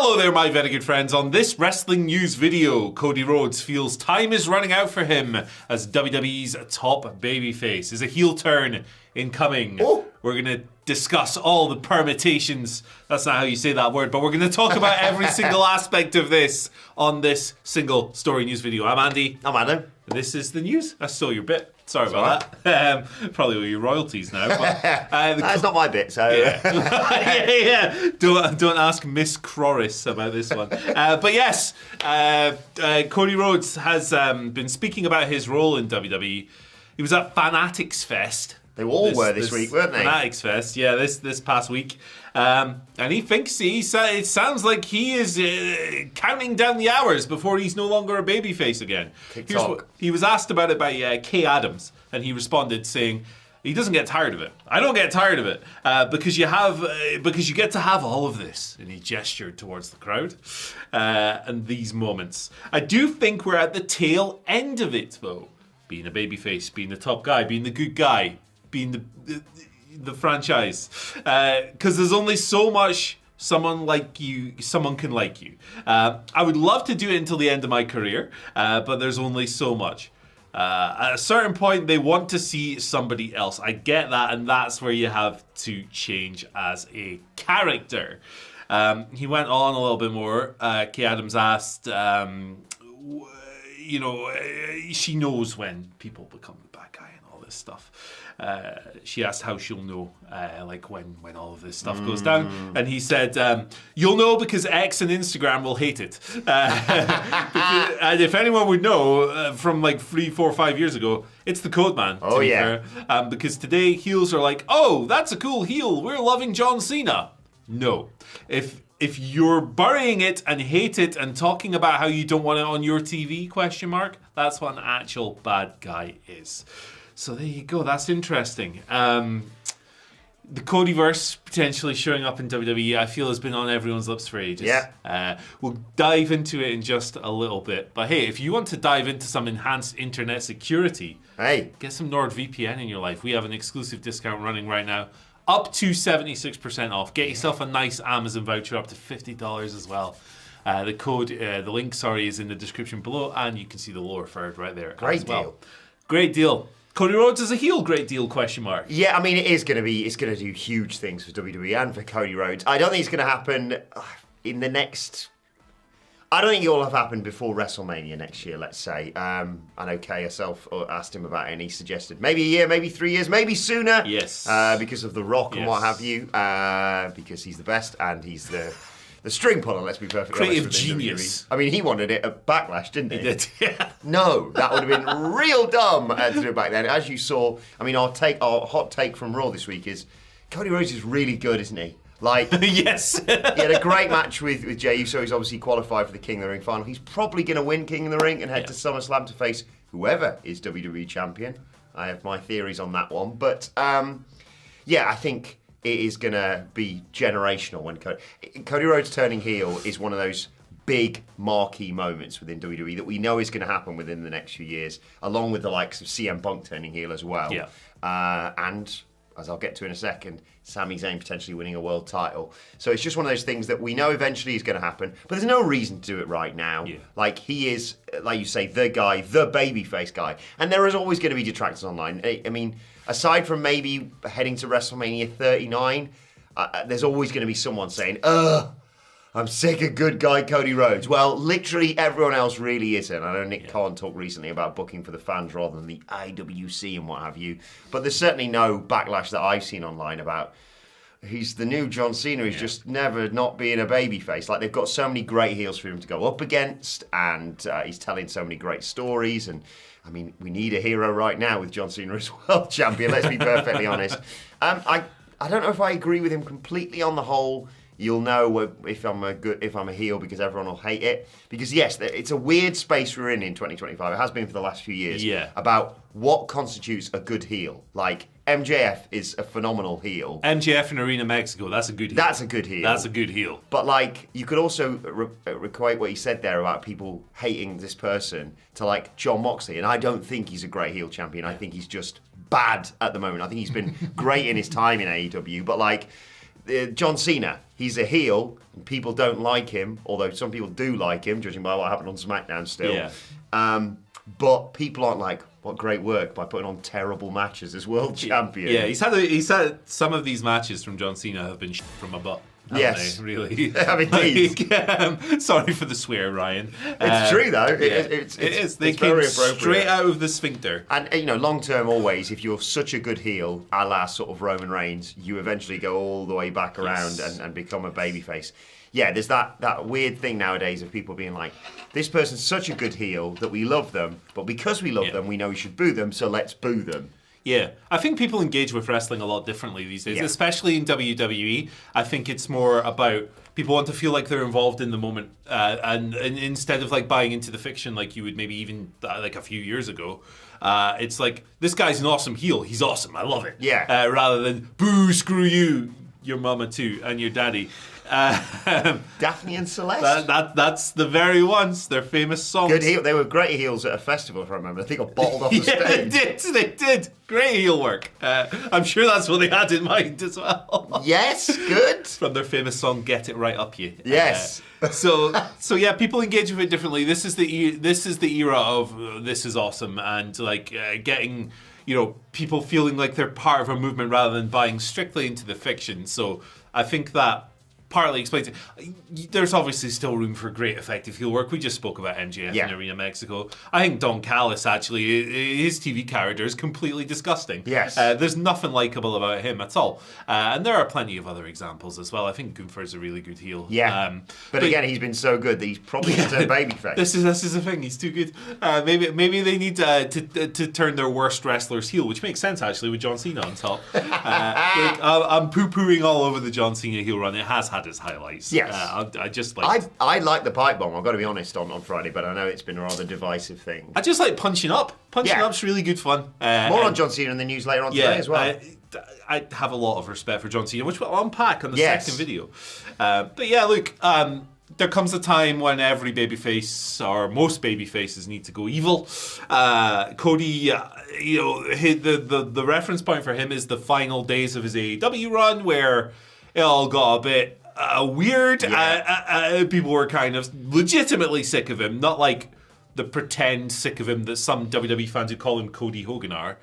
Hello there, my very good friends. On this wrestling news video, Cody Rhodes feels time is running out for him as WWE's top babyface. Is a heel turn incoming. Oh. We're going to discuss all the permutations. That's not how you say that word, but we're going to talk about every single aspect of this on this single story news video. I'm Andy. I'm Adam. This is the news. I stole your bit. Sorry about that. Probably all your royalties now. But, that's not my bit, so... yeah. Don't ask Miss Croris about this one. But yes, Cody Rhodes has been speaking about his role in WWE. He was at Fanatics Fest. They all were this week, weren't they? Fanatics Fest, yeah, this past week. And he thinks, it sounds like he is counting down the hours before he's no longer a babyface again. He was asked about it by Kay Adams, and he responded saying, he doesn't get tired of it. I don't get tired of it because you get to have all of this. And he gestured towards the crowd and these moments. I do think we're at the tail end of it, though. Being a babyface, being the top guy, being the good guy, being the franchise, because there's only so much someone can like you. I would love to do it until the end of my career, but there's only so much. At a certain point, they want to see somebody else. I get that, and that's where you have to change as a character. He went on a little bit more. Kay Adams asked, she knows when people become the bad guy and all this stuff. She asked how she'll know, when all of this stuff goes down, and he said, "You'll know because X and Instagram will hate it." And if anyone would know, from 3, 4, 5 years ago, it's the Code Man. Oh yeah. Fair. Because today heels are like, "Oh, that's a cool heel. We're loving John Cena." No, if you're burying it and hate it and talking about how you don't want it on your TV, that's what an actual bad guy is. So there you go. That's interesting. The Codyverse potentially showing up in WWE, I feel, has been on everyone's lips for ages. Yeah. We'll dive into it in just a little bit. But hey, if you want to dive into some enhanced internet security, get some NordVPN in your life. We have an exclusive discount running right now, up to 76% off. Get yourself a nice Amazon voucher up to $50 as well. The link is in the description below, and you can see the lower third right there. Great deal. Great deal. Cody Rhodes is a heel, great deal, ? Yeah, I mean, it's going to do huge things for WWE and for Cody Rhodes. I don't think it's going to happen in the next... I don't think it will have happened before WrestleMania next year, let's say. I know Kay herself asked him about it, and he suggested maybe a year, maybe 3 years, maybe sooner. Yes. Because of The Rock and what have you. Because he's the best, and he's the string puller, let's be perfectly honest. Creative genius. WWE. I mean, he wanted it at Backlash, didn't he? He did, yeah. No, that would have been real dumb to do it back then. As you saw, I mean, our hot take from Raw this week is Cody Rhodes is really good, isn't he? Yes. He had a great match with Jey Uso. He's obviously qualified for the King of the Ring final. He's probably going to win King of the Ring and head to SummerSlam to face whoever is WWE champion. I have my theories on that one. But, I think it is going to be generational when Cody Rhodes turning heel is one of those big marquee moments within WWE that we know is going to happen within the next few years, along with the likes of CM Punk turning heel as well. Yeah. And, as I'll get to in a second, Sami Zayn potentially winning a world title. So it's just one of those things that we know eventually is going to happen, but there's no reason to do it right now. Yeah. He is, like you say, the guy, the babyface guy. And there is always going to be detractors online. I mean, aside from maybe heading to WrestleMania 39, there's always going to be someone saying, I'm sick of good guy Cody Rhodes. Well, literally everyone else really isn't. I know Nick Khan talked recently about booking for the fans rather than the IWC and what have you. But there's certainly no backlash that I've seen online about he's the new John Cena. He's just never not being a babyface. They've got so many great heels for him to go up against, and he's telling so many great stories. And I mean, we need a hero right now with John Cena as world champion. Let's be perfectly honest. I don't know if I agree with him completely on the whole. You'll know if I'm a heel because everyone will hate it. Because yes, it's a weird space we're in 2025. It has been for the last few years. Yeah. About what constitutes a good heel. MJF is a phenomenal heel. MJF in Arena Mexico, that's a good heel. That's a good heel. That's a good heel. But you could also equate what he said there about people hating this person to Jon Moxley, and I don't think he's a great heel champion. I think he's just bad at the moment. I think he's been great in his time in AEW, but John Cena, he's a heel, and people don't like him, although some people do like him, judging by what happened on SmackDown still. Yeah. But people aren't like, what great work by putting on terrible matches as world champion. Yeah, he's had some of these matches from John Cena have been from a butt. Yes, really. I mean, sorry for the swear, Ryan. It's true though. It's They it's came very appropriate. straight out of the sphincter. And long term, always, if you're such a good heel, a la sort of Roman Reigns, you eventually go all the way back around and become a babyface. Yeah, there's that weird thing nowadays of people being like, this person's such a good heel that we love them, but because we love them, we know we should boo them, so let's boo them. Yeah, I think people engage with wrestling a lot differently these days, Yeah. especially in WWE. I think it's more about people want to feel like they're involved in the moment, and instead of like buying into the fiction like you would maybe even like a few years ago. It's like, this guy's an awesome heel. He's awesome. I love it. Yeah. Rather than, boo, screw you, your mama too, and your daddy. Daphne and Celeste. That's the very ones. Their famous songs. Good heel. They were great heels at a festival, if I remember. They got bottled off the Yeah, stage. they did. Great heel work. I'm sure that's what they had in mind as well. Yes, good. From their famous song "Get It Right Up You." Yes. So yeah, people engage with it differently. This is the era of this is awesome, and like getting people feeling like they're part of a movement rather than buying strictly into the fiction. So I think that partly explains it. There's obviously still room for great effective heel work. We just spoke about MJF in Arena Mexico. I think Don Callis, actually, his TV character is completely disgusting. Yes. There's nothing likable about him at all. And there are plenty of other examples as well. I think Gunther's a really good heel. Yeah. But again, he's been so good that he's probably going to turn babyface. This is the thing. He's too good. Maybe they need to turn their worst wrestlers heel, which makes sense, actually, with John Cena on top. I'm poo-pooing all over the John Cena heel run. It has had its highlights. Yes. I just like... I like the pipe bomb, I've got to be honest, on Friday, but I know it's been a rather divisive thing. I just like punching up. Punching up's really good fun. More on John Cena in the news later on today as well. I have a lot of respect for John Cena, which we'll unpack on the second video. But yeah, look, there comes a time when every babyface, or most babyfaces, need to go evil. Cody, the reference point for him is the final days of his AEW run, where it all got a bit weird. People were kind of legitimately sick of him, not like the pretend sick of him that some WWE fans who call him Cody Hogan are.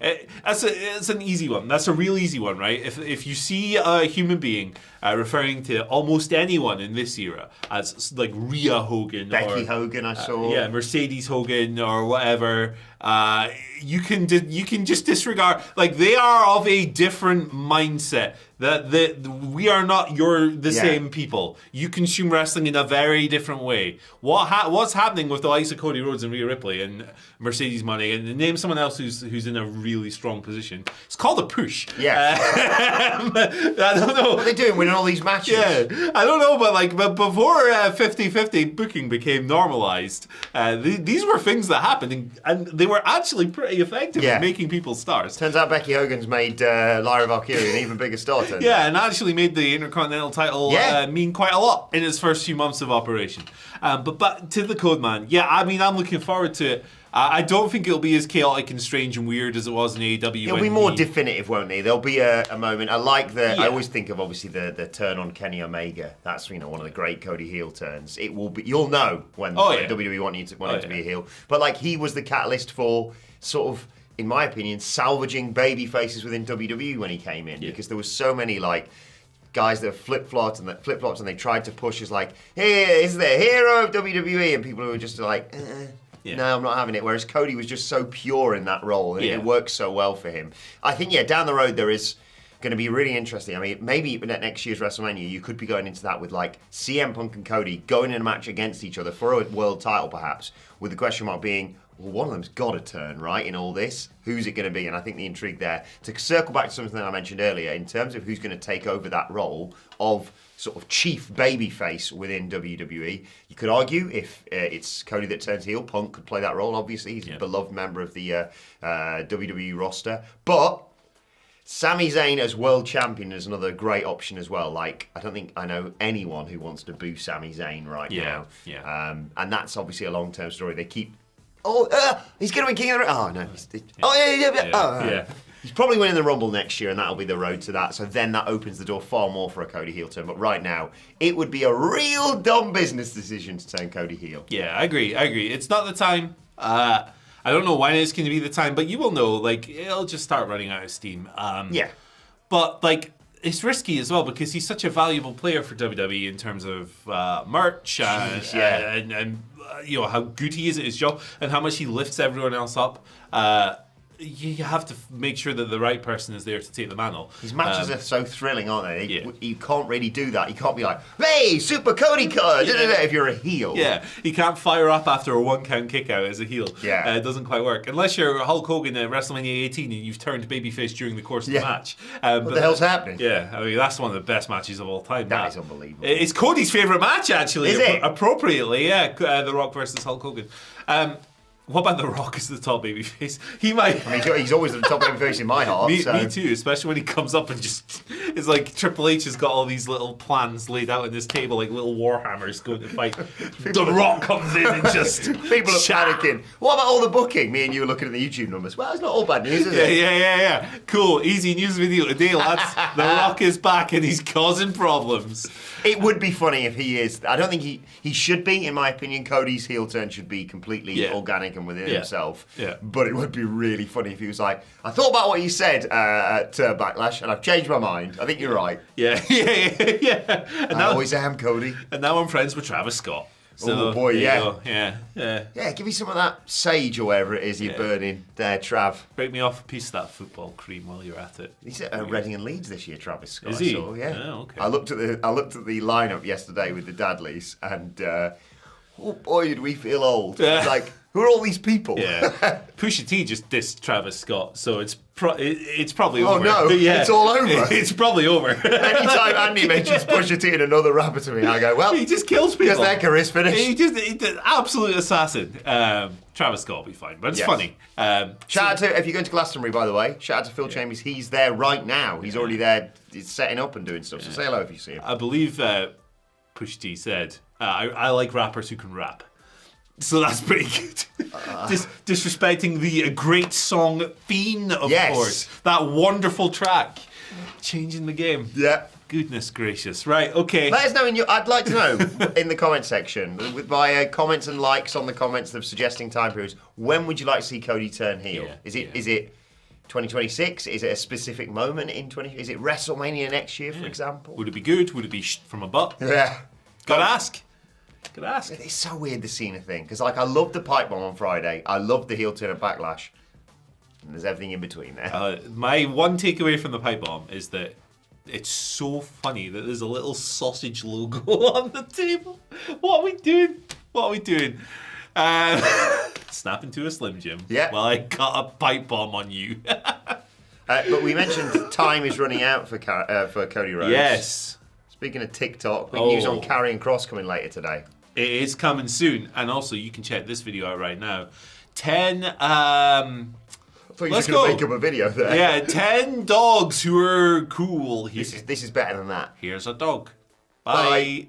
It's an easy one. That's a real easy one, right? If you see a human being referring to almost anyone in this era as like Rhea Hogan, Becky Hogan, I saw. Mercedes Hogan or whatever, you can just disregard. Like, they are of a different mindset. That we are not the same people. You consume wrestling in a very different way. What's happening with the likes of Cody Rhodes and Rhea Ripley and Mercedes Moné, and name someone else who's in a really strong position? It's called a push. Yeah. I don't know. What are they doing, winning all these matches? Yeah, I don't know, but before 50-50 booking became normalized, these were things that happened, and they were actually pretty effective at making people stars. Turns out Becky Hogan's made Lyra Valkyrie an even bigger star. Yeah, and actually made the Intercontinental title mean quite a lot in its first few months of operation. But back to the Code Man. Yeah, I mean, I'm looking forward to it. I don't think it'll be as chaotic and strange and weird as it was in AEW. It'll be more definitive, won't it? There'll be a moment. I like I always think of, obviously, the turn on Kenny Omega. That's one of the great Cody heel turns. It will be. You'll know when WWE want him to be a heel. But like, he was the catalyst for sort of, in my opinion, salvaging baby faces within WWE when he came in, because there was so many like guys that flip-flopped and they tried to push as like, here is the hero of WWE, and people who were just like, no, I'm not having it. Whereas Cody was just so pure in that role, and it worked so well for him. I think down the road there is going to be really interesting. I mean, maybe even at next year's WrestleMania, you could be going into that with like CM Punk and Cody going in a match against each other for a world title, perhaps, with the question mark being, well, one of them's got to turn, right, in all this. Who's it going to be? And I think the intrigue there, to circle back to something that I mentioned earlier, in terms of who's going to take over that role of sort of chief babyface within WWE, you could argue if it's Cody that turns heel, Punk could play that role, obviously. He's a beloved member of the WWE roster. But Sami Zayn as world champion is another great option as well. Like, I don't think I know anyone who wants to boo Sami Zayn right now. Yeah. And that's obviously a long-term story. They keep... he's going to win King of the Ring. Oh, no. He's probably winning the Rumble next year, and that'll be the road to that. So then that opens the door far more for a Cody heel turn. But right now, it would be a real dumb business decision to turn Cody heel. Yeah, I agree. It's not the time. I don't know when it's going to be the time, but you will know. Like, it'll just start running out of steam. Yeah. But, like, it's risky as well because he's such a valuable player for WWE in terms of merch and you know, how good he is at his job and how much he lifts everyone else up. You have to make sure that the right person is there to take the mantle. His matches are so thrilling, aren't they? You can't really do that. You can't be like, hey, Super Cody Cut, if you're a heel. Yeah, he can't fire up after a one-count kick out as a heel. Yeah. It doesn't quite work. Unless you're Hulk Hogan at WrestleMania 18 and you've turned babyface during the course of the match. What the hell's happening? Yeah, I mean, that's one of the best matches of all time. That is unbelievable. It's Cody's favourite match, actually. Is it? Appropriately, yeah. The Rock versus Hulk Hogan. What about The Rock as the top babyface? He might. I mean, he's always the top babyface in my heart. Me too, especially when he comes up and just. It's like Triple H has got all these little plans laid out on this table, like little warhammers going to fight. The Rock comes in and just. People are panicking. What about all the booking? Me and you were looking at the YouTube numbers. Well, it's not all bad news, is it? Yeah. Cool. Easy news video today, lads. The Rock is back and he's causing problems. It would be funny if he is. I don't think he should be, in my opinion. Cody's heel turn should be completely organic and within himself. Yeah. But it would be really funny if he was like, I thought about what you said at Backlash and I've changed my mind. I think you're right. Yeah. And I always am, Cody. And now I'm friends with Travis Scott. So, oh boy, yeah. Yeah, give me some of that sage or whatever it is you're burning there, Trav. Break me off a piece of that football cream while you're at it. He's at Reading and Leeds this year, Travis Scott. Is he? So, yeah. Oh, okay. I looked at the lineup yesterday with the Dadleys, and oh boy, did we feel old. Like, who are all these people? Yeah. Pusha T just dissed Travis Scott, so it's probably over. Oh no, it's all over. It's probably over. Anytime Andy mentions Pusha T and another rapper to me, I go, well, he just kills people. Because their career's finished. He's an absolute assassin. Travis Scott will be fine, but it's funny. Shout out to, if you're going to Glastonbury, by the way, shout out to Phil Chambers. He's there right now. He's already there. He's setting up and doing stuff. So say hello if you see him. I believe Pusha T said, I like rappers who can rap. So that's pretty good. Disrespecting the great song Fiend, of course. That wonderful track. Changing the game. Yeah. Goodness gracious. Right, okay. Let us know I'd like to know in the comment section, by comments and likes on the comments of suggesting time periods, when would you like to see Cody turn heel? Is it 2026? Is it a specific moment in 20? Is it WrestleMania next year, for example? Would it be good? Would it be from a butt? Yeah. Gotta ask. It's so weird, the Cena thing, because I loved the pipe bomb on Friday. I loved the heel turn at Backlash. And there's everything in between there. My one takeaway from the pipe bomb is that it's so funny that there's a little sausage logo on the table. What are we doing? Snap into a Slim Jim. Yeah. Well, I got a pipe bomb on you. But we mentioned time is running out for Cody Rhodes. Yes. Speaking of TikTok, big news on Karrion Kross coming later today. It is coming soon. And also, you can check this video out right now. 10... I thought you were going to make up a video there. Yeah, 10 dogs who are cool. This is better than that. Here's a dog. Bye.